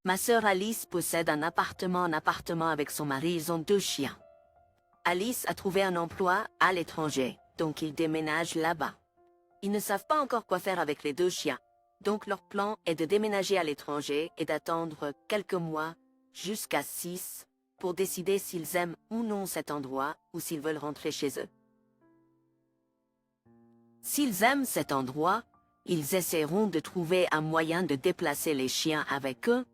Ma sœur Alice possède un appartement en appartement avec son mari, ils ont 2 chiens. Alice a trouvé un emploi à l'étranger, donc ils déménagent là-bas. Ils ne savent pas encore quoi faire avec les 2 chiens, donc leur plan est de déménager à l'étranger et d'attendre quelques mois, jusqu'à 6, pour décider s'ils aiment ou non cet endroit ou s'ils veulent rentrer chez eux. S'ils aiment cet endroit, ils essaieront de trouver un moyen de déplacer les chiens avec eux,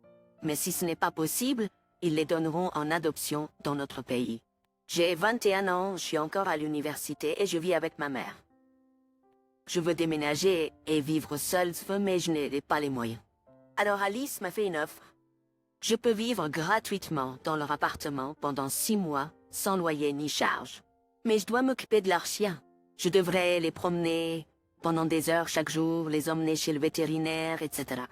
mais si ce n'est pas possible, ils les donneront en adoption dans notre pays. J'ai 21 ans, je suis encore à l'université et je vis avec ma mère. Je veux déménager et vivre seule, mais je n'ai pas les moyens. Alors Alice m'a fait une offre. Je peux vivre gratuitement dans leur appartement pendant 6 mois, sans loyer ni charge. Mais je dois m'occuper de leurs chiens. Je devrais les promener pendant des heures chaque jour, les emmener chez le vétérinaire, etc.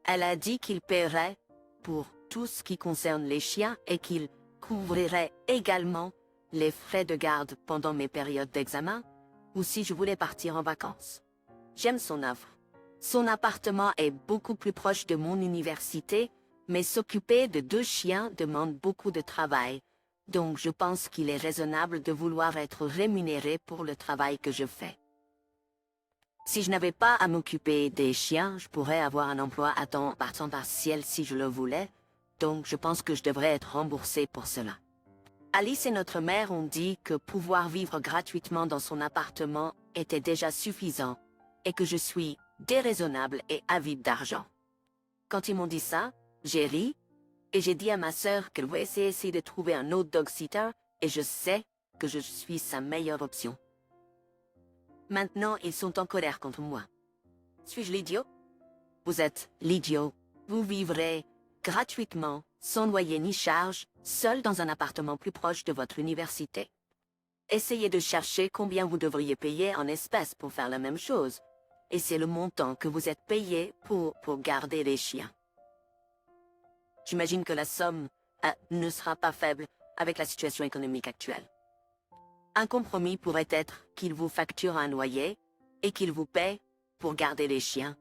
Elle a dit qu'il paierait pour tout ce qui concerne les chiens et qu'il couvrirait également les frais de garde pendant mes périodes d'examen ou si je voulais partir en vacances. J'aime son offre. Son appartement est beaucoup plus proche de mon université, mais s'occuper de 2 chiens demande beaucoup de travail, donc je pense qu'il est raisonnable de vouloir être rémunéré pour le travail que je fais. Si je n'avais pas à m'occuper des chiens, je pourrais avoir un emploi à temps partiel si je le voulais, donc je pense que je devrais être remboursé pour cela. Alice et notre mère ont dit que pouvoir vivre gratuitement dans son appartement était déjà suffisant et que je suis déraisonnable et avide d'argent. Quand ils m'ont dit ça, j'ai ri et j'ai dit à ma sœur qu'elle va essayer de trouver un autre dog-sitter et je sais que je suis sa meilleure option. Maintenant, ils sont en colère contre moi. Suis-je l'idiot? Vous êtes l'idiot. Vous vivrez gratuitement, sans loyer ni charge, seul dans un appartement plus proche de votre université. Essayez de chercher combien vous devriez payer en espèces pour faire la même chose. Et c'est le montant que vous êtes payé pour garder les chiens. J'imagine que la somme ne sera pas faible avec la situation économique actuelle. Un compromis pourrait être qu'il vous facture un loyer et qu'il vous paie pour garder les chiens.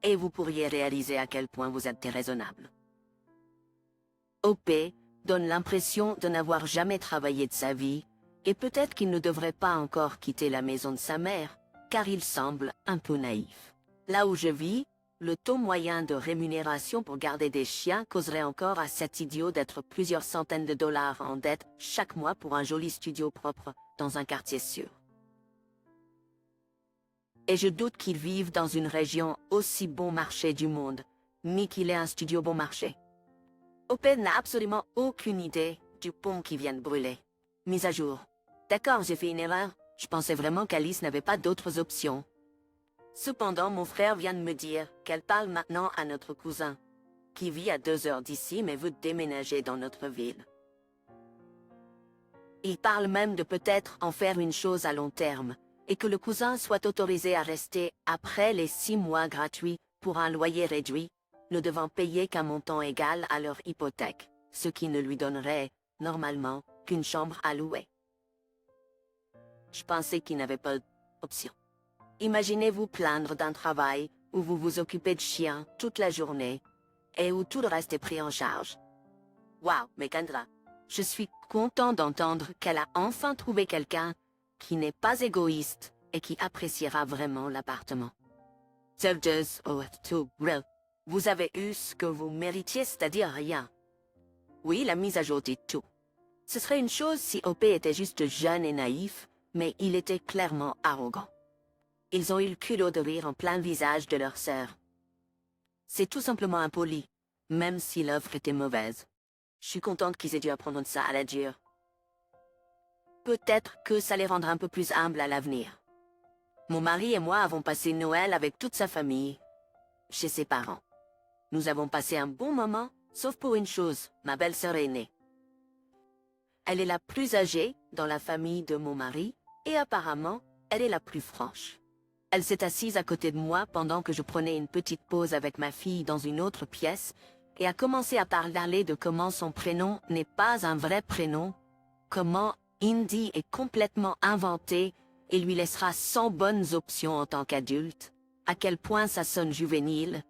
Et vous pourriez réaliser à quel point vous êtes déraisonnable. OP donne l'impression de n'avoir jamais travaillé de sa vie, et peut-être qu'il ne devrait pas encore quitter la maison de sa mère, car il semble un peu naïf. Là où je vis, le taux moyen de rémunération pour garder des chiens causerait encore à cet idiot d'être plusieurs centaines de dollars en dette chaque mois pour un joli studio propre dans un quartier sûr. Et je doute qu'il vive dans une région aussi bon marché du monde, ni qu'il ait un studio bon marché. Oped n'a absolument aucune idée du pont qui vient de brûler. Mise à jour. D'accord, j'ai fait une erreur. Je pensais vraiment qu'Alice n'avait pas d'autres options. Cependant, mon frère vient de me dire qu'elle parle maintenant à notre cousin, qui vit à 2 heures d'ici mais veut déménager dans notre ville. Il parle même de peut-être en faire une chose à long terme, et que le cousin soit autorisé à rester après les 6 mois gratuits pour un loyer réduit, ne devant payer qu'un montant égal à leur hypothèque, ce qui ne lui donnerait, normalement, qu'une chambre à louer. Je pensais qu'il n'avait pas d'option. Imaginez-vous plaindre d'un travail où vous vous occupez de chiens toute la journée et où tout le reste est pris en charge. Waouh, mais Kendra, je suis content d'entendre qu'elle a enfin trouvé quelqu'un qui n'est pas égoïste et qui appréciera vraiment l'appartement. Vous avez eu ce que vous méritiez, c'est-à-dire rien. Oui, la mise à jour dit tout. Ce serait une chose si OP était juste jeune et naïf, mais il était clairement arrogant. Ils ont eu le culot de rire en plein visage de leur sœur. C'est tout simplement impoli, même si l'œuvre était mauvaise. Je suis contente qu'ils aient dû apprendre ça à la dure. Peut-être que ça les rendra un peu plus humbles à l'avenir. Mon mari et moi avons passé Noël avec toute sa famille, chez ses parents. Nous avons passé un bon moment, sauf pour une chose, ma belle-sœur aînée. Elle est la plus âgée dans la famille de mon mari, et apparemment, elle est la plus franche. Elle s'est assise à côté de moi pendant que je prenais une petite pause avec ma fille dans une autre pièce, et a commencé à parler de comment son prénom n'est pas un vrai prénom, comment Indy est complètement inventé et lui laissera 100 bonnes options en tant qu'adulte, à quel point ça sonne juvénile,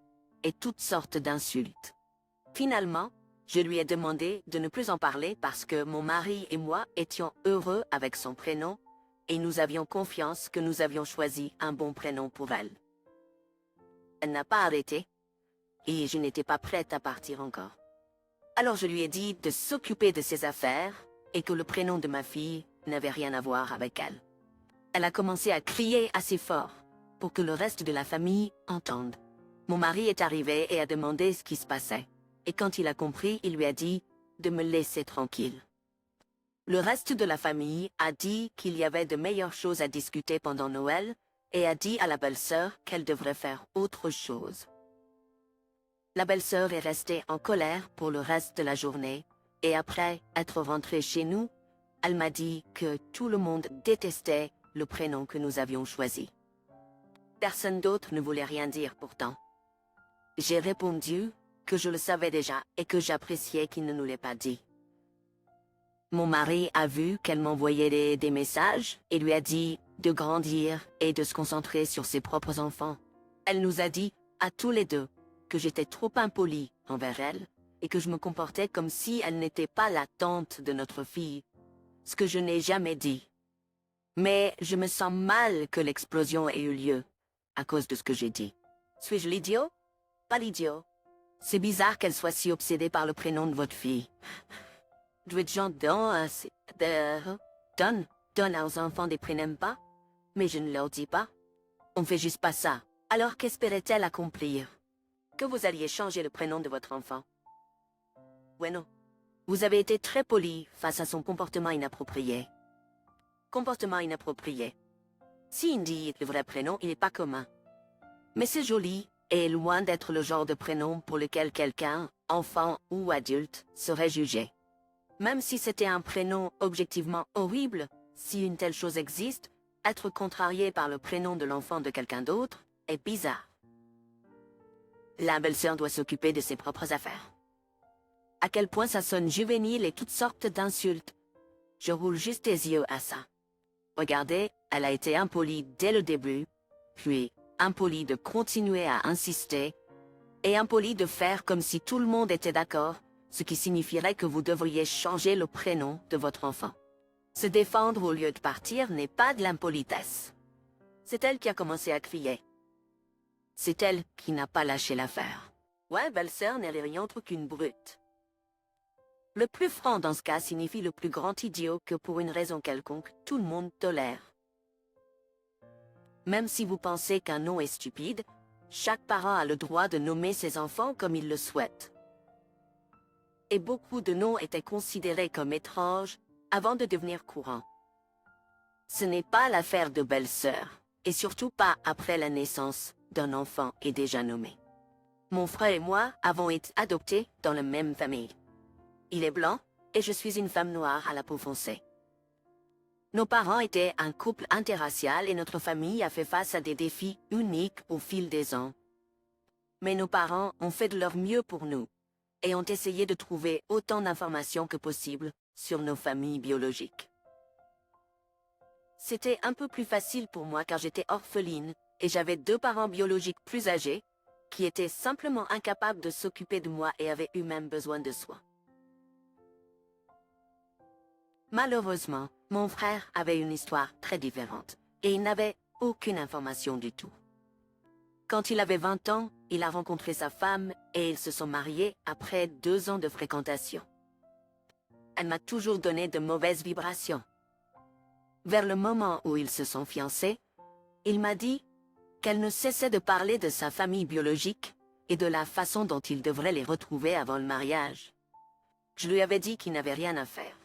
et toutes sortes d'insultes. Finalement, je lui ai demandé de ne plus en parler parce que mon mari et moi étions heureux avec son prénom et nous avions confiance que nous avions choisi un bon prénom pour elle. Elle n'a pas arrêté et je n'étais pas prête à partir encore. Alors je lui ai dit de s'occuper de ses affaires et que le prénom de ma fille n'avait rien à voir avec elle. Elle a commencé à crier assez fort pour que le reste de la famille entende. Mon mari est arrivé et a demandé ce qui se passait. Et quand il a compris, il lui a dit de me laisser tranquille. Le reste de la famille a dit qu'il y avait de meilleures choses à discuter pendant Noël et a dit à la belle-sœur qu'elle devrait faire autre chose. La belle-sœur est restée en colère pour le reste de la journée et après être rentrée chez nous, elle m'a dit que tout le monde détestait le prénom que nous avions choisi. Personne d'autre ne voulait rien dire pourtant. J'ai répondu que je le savais déjà et que j'appréciais qu'il ne nous l'ait pas dit. Mon mari a vu qu'elle m'envoyait des messages et lui a dit de grandir et de se concentrer sur ses propres enfants. Elle nous a dit, à tous les deux, que j'étais trop impolie envers elle et que je me comportais comme si elle n'était pas la tante de notre fille, ce que je n'ai jamais dit. Mais je me sens mal que l'explosion ait eu lieu à cause de ce que j'ai dit. Suis-je l'idiot? Pas l'idiot. C'est bizarre qu'elle soit si obsédée par le prénom de votre fille. Gens donne aux enfants des prénoms pas, mais je ne leur dis pas. On fait juste pas ça. Alors qu'espérait-elle accomplir? Que vous alliez changer le prénom de votre enfant? Bueno. Vous avez été très poli face à son comportement inapproprié. Comportement inapproprié. Si Indy est le vrai prénom, il n'est pas commun. Mais c'est joli et loin d'être le genre de prénom pour lequel quelqu'un, enfant ou adulte, serait jugé. Même si c'était un prénom objectivement horrible, si une telle chose existe, être contrarié par le prénom de l'enfant de quelqu'un d'autre est bizarre. La belle-sœur doit s'occuper de ses propres affaires. À quel point ça sonne juvénile et toutes sortes d'insultes. Je roule juste les yeux à ça. Regardez, elle a été impolie dès le début, puis impolie de continuer à insister, et impolie de faire comme si tout le monde était d'accord, ce qui signifierait que vous devriez changer le prénom de votre enfant. Se défendre au lieu de partir n'est pas de l'impolitesse. C'est elle qui a commencé à crier. C'est elle qui n'a pas lâché l'affaire. Ouais, belle-sœur n'est rien autre qu'une brute. Le plus franc dans ce cas signifie le plus grand idiot que pour une raison quelconque, tout le monde tolère. Même si vous pensez qu'un nom est stupide, chaque parent a le droit de nommer ses enfants comme il le souhaite. Et beaucoup de noms étaient considérés comme étranges avant de devenir courants. Ce n'est pas l'affaire de belle-sœur, et surtout pas après la naissance d'un enfant est déjà nommé. Mon frère et moi avons été adoptés dans la même famille. Il est blanc, et je suis une femme noire à la peau foncée. Nos parents étaient un couple interracial et notre famille a fait face à des défis uniques au fil des ans. Mais nos parents ont fait de leur mieux pour nous et ont essayé de trouver autant d'informations que possible sur nos familles biologiques. C'était un peu plus facile pour moi car j'étais orpheline et j'avais 2 parents biologiques plus âgés qui étaient simplement incapables de s'occuper de moi et avaient eux-mêmes besoin de soins. Malheureusement, mon frère avait une histoire très différente et il n'avait aucune information du tout. Quand il avait 20 ans, il a rencontré sa femme et ils se sont mariés après 2 ans de fréquentation. Elle m'a toujours donné de mauvaises vibrations. Vers le moment où ils se sont fiancés, il m'a dit qu'elle ne cessait de parler de sa famille biologique et de la façon dont il devrait les retrouver avant le mariage. Je lui avais dit qu'il n'avait rien à faire.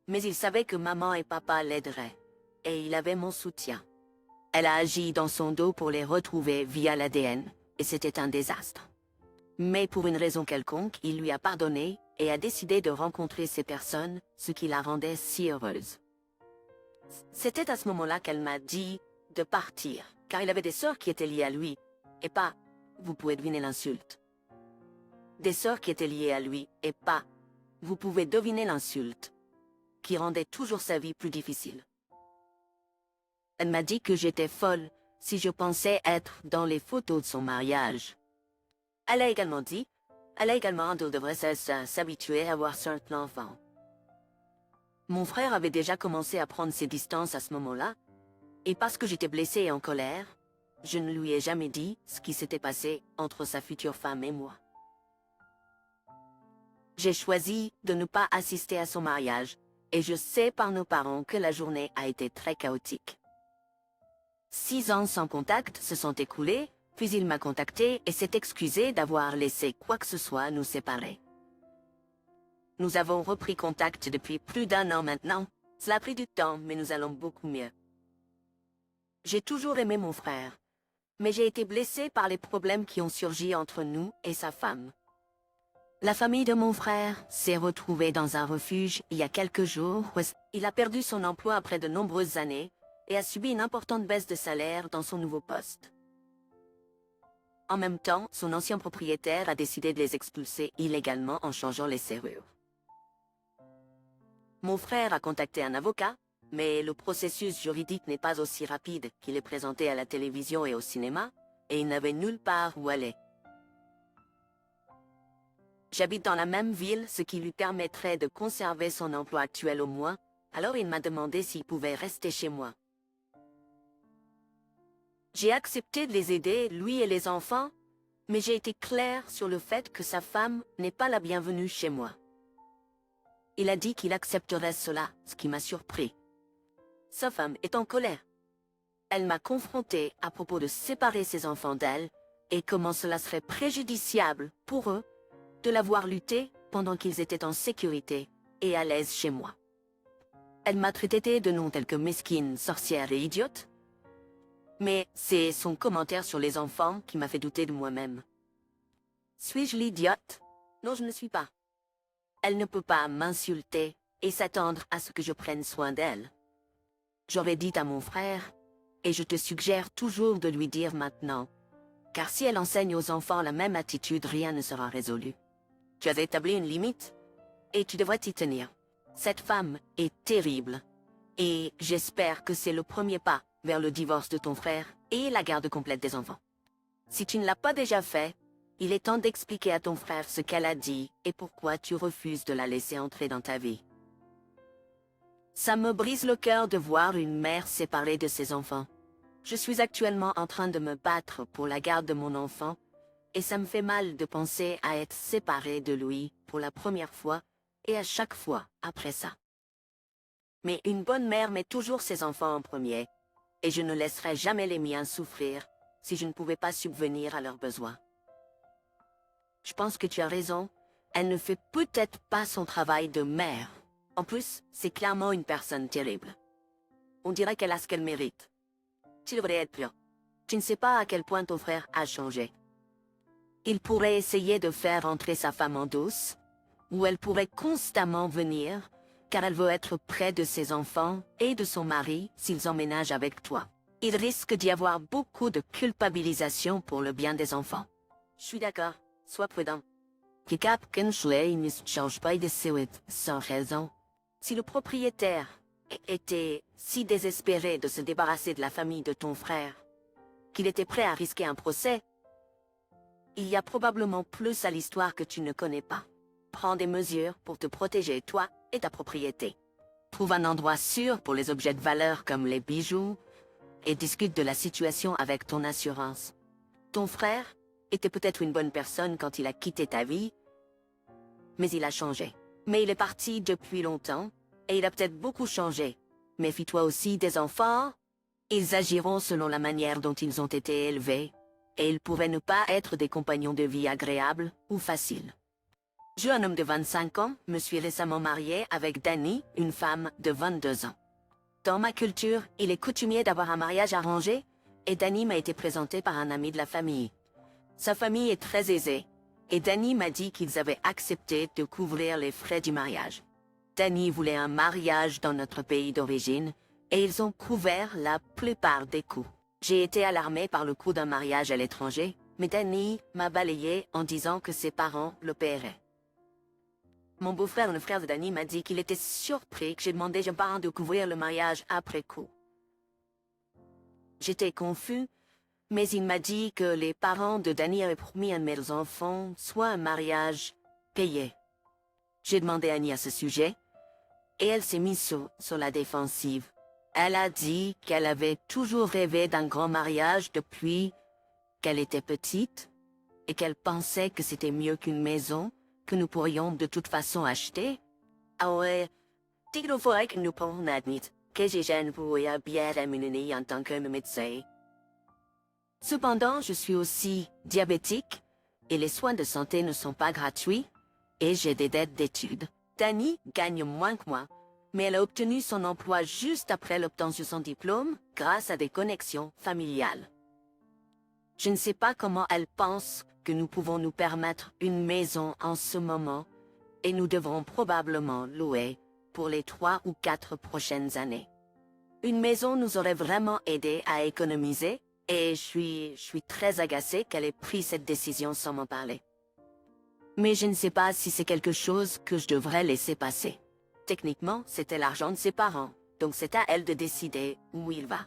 Mais il savait que maman et papa l'aideraient, et il avait mon soutien. Elle a agi dans son dos pour les retrouver via l'ADN, et c'était un désastre. Mais pour une raison quelconque, il lui a pardonné et a décidé de rencontrer ces personnes, ce qui la rendait si heureuse. C'était à ce moment-là qu'elle m'a dit de partir, car il avait des sœurs qui étaient liées à lui, et pas, vous pouvez deviner l'insulte. Des sœurs qui étaient liées à lui, et pas, vous pouvez deviner l'insulte, qui rendait toujours sa vie plus difficile. Elle m'a dit que j'étais folle si je pensais être dans les photos de son mariage. Elle a également dit, Elle a également devrait s'habituer à voir son enfant. Mon frère avait déjà commencé à prendre ses distances à ce moment-là, et parce que j'étais blessée et en colère, je ne lui ai jamais dit ce qui s'était passé entre sa future femme et moi. J'ai choisi de ne pas assister à son mariage, et je sais par nos parents que la journée a été très chaotique. 6 ans sans contact se sont écoulés, puis il m'a contacté et s'est excusé d'avoir laissé quoi que ce soit nous séparer. Nous avons repris contact depuis plus d'1 an maintenant. Cela a pris du temps, mais nous allons beaucoup mieux. J'ai toujours aimé mon frère, mais j'ai été blessée par les problèmes qui ont surgi entre nous et sa femme. La famille de mon frère s'est retrouvée dans un refuge il y a quelques jours. Il a perdu son emploi après de nombreuses années et a subi une importante baisse de salaire dans son nouveau poste. En même temps, son ancien propriétaire a décidé de les expulser illégalement en changeant les serrures. Mon frère a contacté un avocat, mais le processus juridique n'est pas aussi rapide qu'il est présenté à la télévision et au cinéma, et il n'avait nulle part où aller. J'habite dans la même ville, ce qui lui permettrait de conserver son emploi actuel au moins, alors il m'a demandé s'il pouvait rester chez moi. J'ai accepté de les aider, lui et les enfants, mais j'ai été claire sur le fait que sa femme n'est pas la bienvenue chez moi. Il a dit qu'il accepterait cela, ce qui m'a surpris. Sa femme est en colère. Elle m'a confrontée à propos de séparer ses enfants d'elle et comment cela serait préjudiciable pour eux de la voir lutter pendant qu'ils étaient en sécurité et à l'aise chez moi. Elle m'a traité de noms tels que mesquine, sorcière et idiote, mais c'est son commentaire sur les enfants qui m'a fait douter de moi-même. Suis-je l'idiote? Non, je ne suis pas. Elle ne peut pas m'insulter et s'attendre à ce que je prenne soin d'elle. J'aurais dit à mon frère, et je te suggère toujours de lui dire maintenant, car si elle enseigne aux enfants la même attitude, rien ne sera résolu. Tu as établi une limite, et tu devrais t'y tenir. Cette femme est terrible, et j'espère que c'est le premier pas vers le divorce de ton frère et la garde complète des enfants. Si tu ne l'as pas déjà fait, il est temps d'expliquer à ton frère ce qu'elle a dit et pourquoi tu refuses de la laisser entrer dans ta vie. Ça me brise le cœur de voir une mère séparée de ses enfants. Je suis actuellement en train de me battre pour la garde de mon enfant, et ça me fait mal de penser à être séparée de lui pour la première fois et à chaque fois après ça. Mais une bonne mère met toujours ses enfants en premier, et je ne laisserai jamais les miens souffrir si je ne pouvais pas subvenir à leurs besoins. Je pense que tu as raison, elle ne fait peut-être pas son travail de mère. En plus, c'est clairement une personne terrible. On dirait qu'elle a ce qu'elle mérite. Tu devrais être pur. Tu ne sais pas à quel point ton frère a changé. Il pourrait essayer de faire entrer sa femme en douce, ou elle pourrait constamment venir, car elle veut être près de ses enfants et de son mari s'ils emménagent avec toi. Il risque d'y avoir beaucoup de culpabilisation pour le bien des enfants. Je suis d'accord, sois prudent. Ne change pas de sans raison. Si le propriétaire était si désespéré de se débarrasser de la famille de ton frère, qu'il était prêt à risquer un procès, il y a probablement plus à l'histoire que tu ne connais pas. Prends des mesures pour te protéger toi et ta propriété. Trouve un endroit sûr pour les objets de valeur comme les bijoux et discute de la situation avec ton assurance. Ton frère était peut-être une bonne personne quand il a quitté ta vie, mais il a changé. Mais il est parti depuis longtemps, et il a peut-être beaucoup changé. Méfie-toi aussi des enfants. Ils agiront selon la manière dont ils ont été élevés, et ils pourraient ne pas être des compagnons de vie agréables ou faciles. Je, un homme de 25 ans, me suis récemment marié avec Danny, une femme de 22 ans. Dans ma culture, il est coutumier d'avoir un mariage arrangé, et Danny m'a été présenté par un ami de la famille. Sa famille est très aisée, et Danny m'a dit qu'ils avaient accepté de couvrir les frais du mariage. Danny voulait un mariage dans notre pays d'origine, et ils ont couvert la plupart des coûts. J'ai été alarmée par le coût d'un mariage à l'étranger, mais Danny m'a balayé en disant que ses parents le paieraient. Mon beau-frère, le frère de Danny, m'a dit qu'il était surpris que j'ai demandé aux parents de couvrir le mariage après coup. J'étais confus, Mais il m'a dit que les parents de Danny avaient promis à mes enfants soit un mariage payé. J'ai demandé à Annie à ce sujet, et elle s'est mise sur la défensive. Elle a dit qu'elle avait toujours rêvé d'un grand mariage depuis qu'elle était petite, et qu'elle pensait que c'était mieux qu'une maison que nous pourrions de toute façon acheter. Ah ouais, il faudrait que nous pourrons admettre que j'ai jeune pour bien rémunéré en tant que médecin. Cependant, je suis aussi diabétique et les soins de santé ne sont pas gratuits et j'ai des dettes d'études. Danny gagne moins que moi, mais elle a obtenu son emploi juste après l'obtention de son diplôme grâce à des connexions familiales. Je ne sais pas comment elle pense que nous pouvons nous permettre une maison en ce moment et nous devrons probablement louer pour les 3 ou 4 prochaines années. Une maison nous aurait vraiment aidé à économiser et je suis très agacée qu'elle ait pris cette décision sans m'en parler. Mais je ne sais pas si c'est quelque chose que je devrais laisser passer. Techniquement, c'était l'argent de ses parents, donc c'est à elle de décider où il va.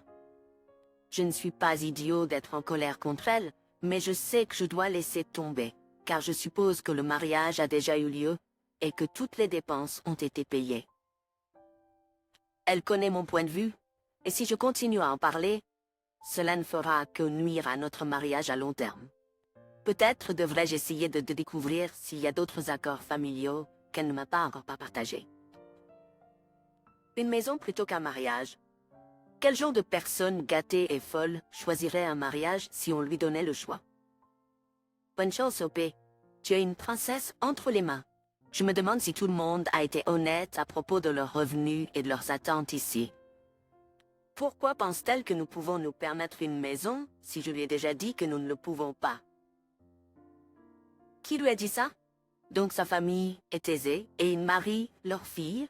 Je ne suis pas idiot d'être en colère contre elle, mais je sais que je dois laisser tomber, car je suppose que le mariage a déjà eu lieu et que toutes les dépenses ont été payées. Elle connaît mon point de vue, et si je continue à en parler, cela ne fera que nuire à notre mariage à long terme. Peut-être devrais-je essayer de découvrir s'il y a d'autres accords familiaux qu'elle ne m'a pas encore partagés. Une maison plutôt qu'un mariage. Quel genre de personne gâtée et folle choisirait un mariage si on lui donnait le choix? Bonne chance, Opé. Tu as une princesse entre les mains. Je me demande si tout le monde a été honnête à propos de leurs revenus et de leurs attentes ici. Pourquoi pense-t-elle que nous pouvons nous permettre une maison si je lui ai déjà dit que nous ne le pouvons pas? Qui lui a dit ça? Donc sa famille est aisée et ils marient leur fille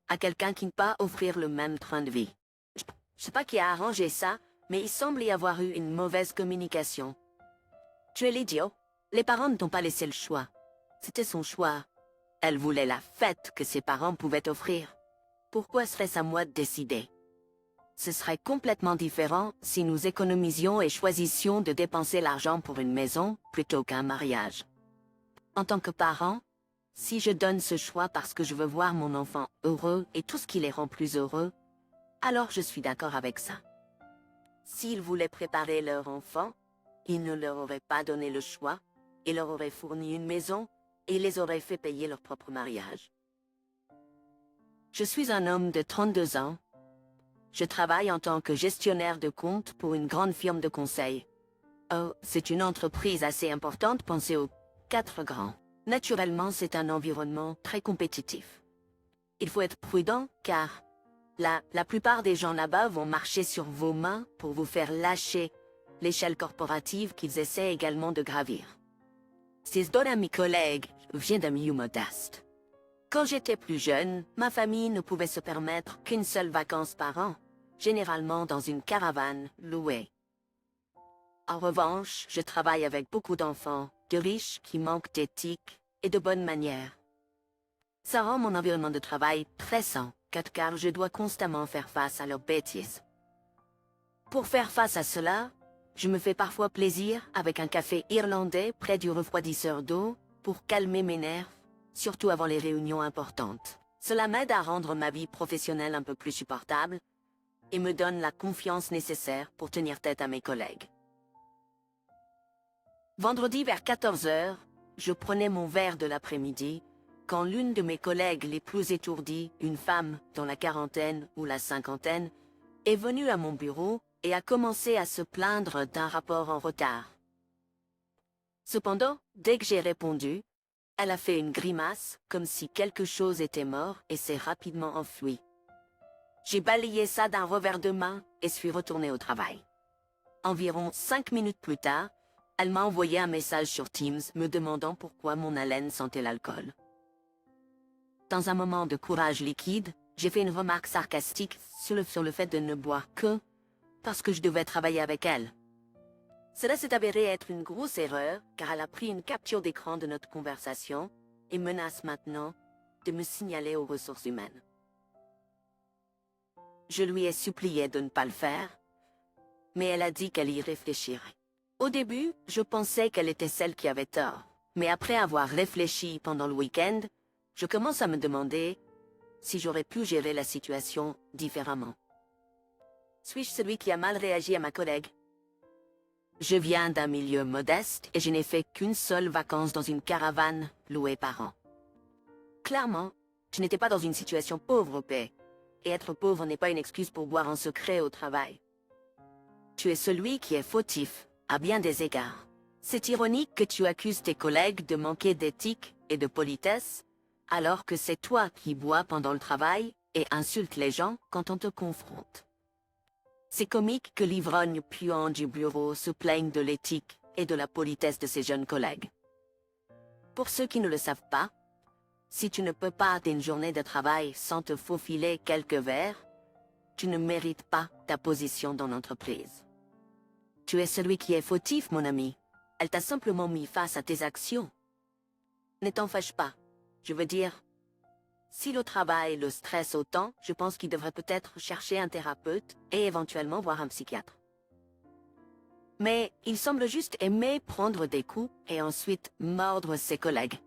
à quelqu'un qui ne peut pas offrir le même train de vie. Je sais pas qui a arrangé ça, mais il semble y avoir eu une mauvaise communication. Tu es l'idiot. Les parents ne t'ont pas laissé le choix. C'était son choix. Elle voulait la fête que ses parents pouvaient offrir. Pourquoi serait-ce à moi de décider? Ce serait complètement différent si nous économisions et choisissions de dépenser l'argent pour une maison plutôt qu'un mariage. En tant que parent, si je donne ce choix parce que je veux voir mon enfant heureux et tout ce qui les rend plus heureux, alors je suis d'accord avec ça. S'ils voulaient préparer leur enfant, ils ne leur auraient pas donné le choix, ils leur auraient fourni une maison et les auraient fait payer leur propre mariage. Je suis un homme de 32 ans. Je travaille en tant que gestionnaire de compte pour une grande firme de conseil. Oh, c'est une entreprise assez importante, pensez aux 4 grands. Naturellement, c'est un environnement très compétitif. Il faut être prudent car la plupart des gens là-bas vont marcher sur vos mains pour vous faire lâcher l'échelle corporative qu'ils essaient également de gravir. Si je donne à mes collègues, je viens d'un milieu modeste. Quand j'étais plus jeune, ma famille ne pouvait se permettre qu'une seule vacance par an, généralement dans une caravane louée. En revanche, je travaille avec beaucoup d'enfants, de riches qui manquent d'éthique et de bonnes manières. Ça rend mon environnement de travail stressant, car je dois constamment faire face à leurs bêtises. Pour faire face à cela, je me fais parfois plaisir avec un café irlandais près du refroidisseur d'eau pour calmer mes nerfs, surtout avant les réunions importantes. Cela m'aide à rendre ma vie professionnelle un peu plus supportable et me donne la confiance nécessaire pour tenir tête à mes collègues. Vendredi vers 14 h, je prenais mon verre de l'après-midi quand l'une de mes collègues les plus étourdies, une femme dans la quarantaine ou la cinquantaine, est venue à mon bureau et a commencé à se plaindre d'un rapport en retard. Cependant, dès que j'ai répondu, elle a fait une grimace comme si quelque chose était mort et s'est rapidement enfuie. J'ai balayé ça d'un revers de main et suis retourné au travail. Environ 5 minutes plus tard, elle m'a envoyé un message sur Teams me demandant pourquoi mon haleine sentait l'alcool. Dans un moment de courage liquide, j'ai fait une remarque sarcastique sur le fait de ne boire que parce que je devais travailler avec elle. Cela s'est avéré être une grosse erreur car elle a pris une capture d'écran de notre conversation et menace maintenant de me signaler aux ressources humaines. Je lui ai supplié de ne pas le faire, mais elle a dit qu'elle y réfléchirait. Au début, je pensais qu'elle était celle qui avait tort, mais après avoir réfléchi pendant le week-end, je commence à me demander si j'aurais pu gérer la situation différemment. Suis-je celui qui a mal réagi à ma collègue? Je viens d'un milieu modeste et je n'ai fait qu'une seule vacance dans une caravane louée par an. Clairement, je n'étais pas dans une situation pauvre au pays, et être pauvre n'est pas une excuse pour boire en secret au travail. Tu es celui qui est fautif, à bien des égards. C'est ironique que tu accuses tes collègues de manquer d'éthique et de politesse, alors que c'est toi qui bois pendant le travail et insultes les gens quand on te confronte. C'est comique que l'ivrogne puant du bureau se plaigne de l'éthique et de la politesse de ses jeunes collègues. Pour ceux qui ne le savent pas, si tu ne peux pas d'une journée de travail sans te faufiler quelques verres, tu ne mérites pas ta position dans l'entreprise. Tu es celui qui est fautif, mon ami. Elle t'a simplement mis face à tes actions. Ne t'en fâche pas. Je veux dire, si le travail le stresse autant, je pense qu'il devrait peut-être chercher un thérapeute et éventuellement voir un psychiatre. Mais il semble juste aimer prendre des coups et ensuite mordre ses collègues.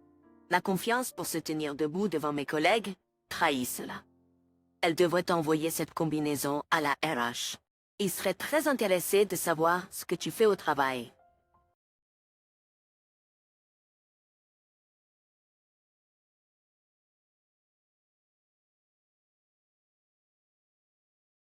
La confiance pour se tenir debout devant mes collègues trahit cela. Elle devrait envoyer cette combinaison à la RH. Ils seraient très intéressés de savoir ce que tu fais au travail.